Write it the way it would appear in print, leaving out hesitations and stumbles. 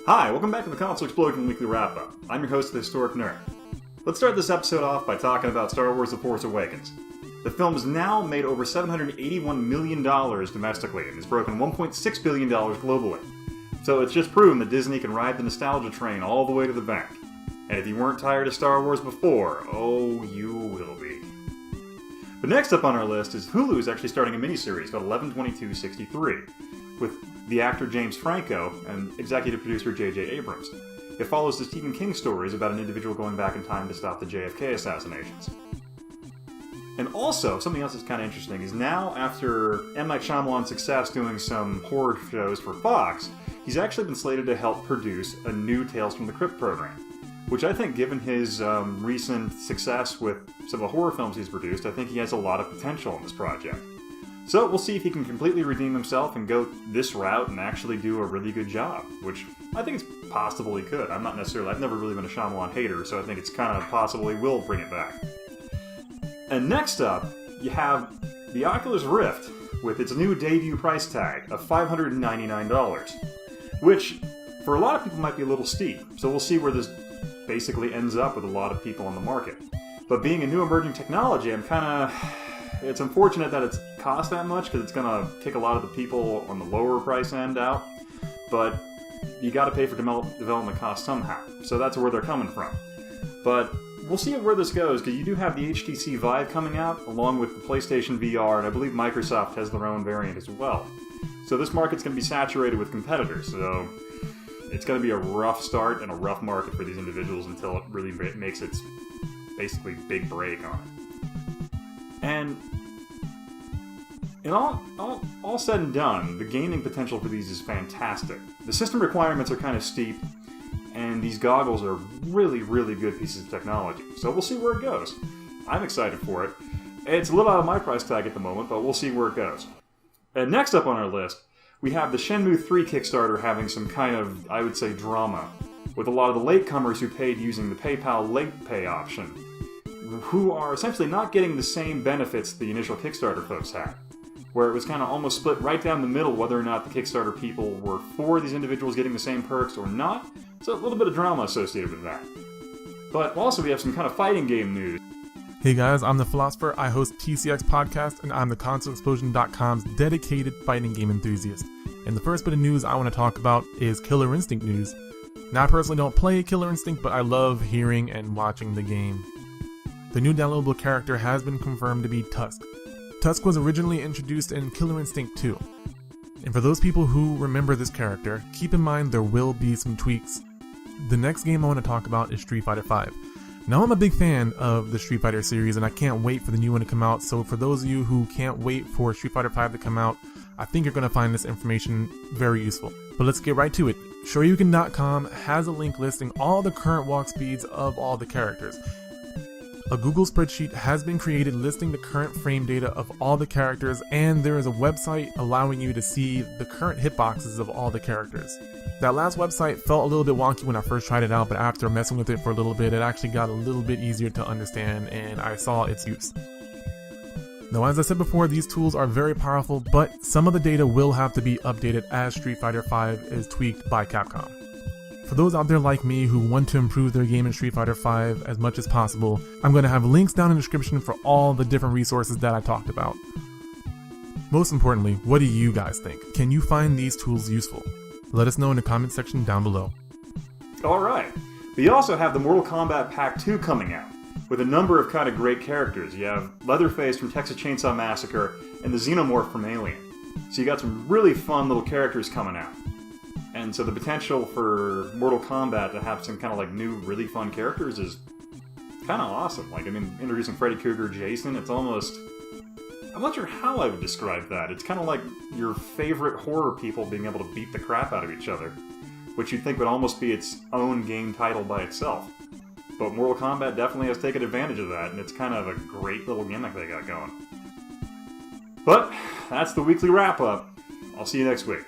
Hi, welcome back to the Console Xplosion Weekly Wrap-Up. I'm your host, The Historic Nerd. Let's start this episode off by talking about Star Wars The Force Awakens. The film has now made over $781 million domestically and has broken $1.6 billion globally. So it's just proven that Disney can ride the nostalgia train all the way to the bank. And if you weren't tired of Star Wars before, oh, you will be. But next up on our list is Hulu is actually starting a miniseries called 11/22/63 with the actor James Franco and executive producer J.J. Abrams. It follows the Stephen King stories about an individual going back in time to stop the JFK assassinations. And also, something else that's kind of interesting is now, after M. Night Shyamalan's success doing some horror shows for Fox, he's actually been slated to help produce a new Tales from the Crypt program. Which I think, given his recent success with some of the horror films he's produced, I think he has a lot of potential in this project. So we'll see if he can completely redeem himself and go this route and actually do a really good job, which I think it's possible he could. I've never really been a Shyamalan hater, so I think it's kind of possible he will bring it back. And next up, you have the Oculus Rift with its new debut price tag of $599, which for a lot of people might be a little steep, so we'll see where this basically ends up with a lot of people on the market. But being a new emerging technology, it's unfortunate that it's cost that much because it's going to kick a lot of the people on the lower price end out, but you got to pay for development costs somehow, so that's where they're coming from. But we'll see where this goes, because you do have the HTC Vive coming out, along with the PlayStation VR, and I believe Microsoft has their own variant as well. So this market's going to be saturated with competitors, so it's going to be a rough start and a rough market for these individuals until it really makes its basically big break on it. And in all said and done, the gaming potential for these is fantastic. The system requirements are kind of steep, and these goggles are really, really good pieces of technology. So we'll see where it goes. I'm excited for it. It's a little out of my price tag at the moment, but we'll see where it goes. And next up on our list, we have the Shenmue III Kickstarter having some kind of, I would say, drama, with a lot of the latecomers who paid using the PayPal late pay option, who are essentially not getting the same benefits the initial Kickstarter folks had, where it was kind of almost split right down the middle whether or not the Kickstarter people were for these individuals getting the same perks or not. So a little bit of drama associated with that. But also we have some kind of fighting game news. Hey guys, I'm the Philosopher. I host TCX Podcast, and I'm the ConsoleXplosion.com's dedicated fighting game enthusiast. And the first bit of news I want to talk about is Killer Instinct news. Now, I personally don't play Killer Instinct, but I love hearing and watching the game. The new downloadable character has been confirmed to be Tusk. Tusk was originally introduced in Killer Instinct 2. And for those people who remember this character, keep in mind there will be some tweaks. The next game I want to talk about is Street Fighter V. Now, I'm a big fan of the Street Fighter series, and I can't wait for the new one to come out, so for those of you who can't wait for Street Fighter V to come out, I think you're going to find this information very useful. But let's get right to it. Shoryuken.com has a link listing all the current walk speeds of all the characters. A Google spreadsheet has been created listing the current frame data of all the characters, and there is a website allowing you to see the current hitboxes of all the characters. That last website felt a little bit wonky when I first tried it out, but after messing with it for a little bit, it actually got a little bit easier to understand, and I saw its use. Now, as I said before, these tools are very powerful, but some of the data will have to be updated as Street Fighter V is tweaked by Capcom. For those out there like me who want to improve their game in Street Fighter V as much as possible, I'm going to have links down in the description for all the different resources that I talked about. Most importantly, what do you guys think? Can you find these tools useful? Let us know in the comment section down below. Alright, we also have the Mortal Kombat Pack 2 coming out, with a number of kind of great characters. You have Leatherface from Texas Chainsaw Massacre and the Xenomorph from Alien. So you got some really fun little characters coming out. And so the potential for Mortal Kombat to have some kind of like new, really fun characters is kind of awesome. Introducing Freddy Krueger, Jason, it's almost... I'm not sure how I would describe that. It's kind of like your favorite horror people being able to beat the crap out of each other, which you'd think would almost be its own game title by itself. But Mortal Kombat definitely has taken advantage of that, and it's kind of a great little gimmick they got going. But that's the weekly wrap-up. I'll see you next week.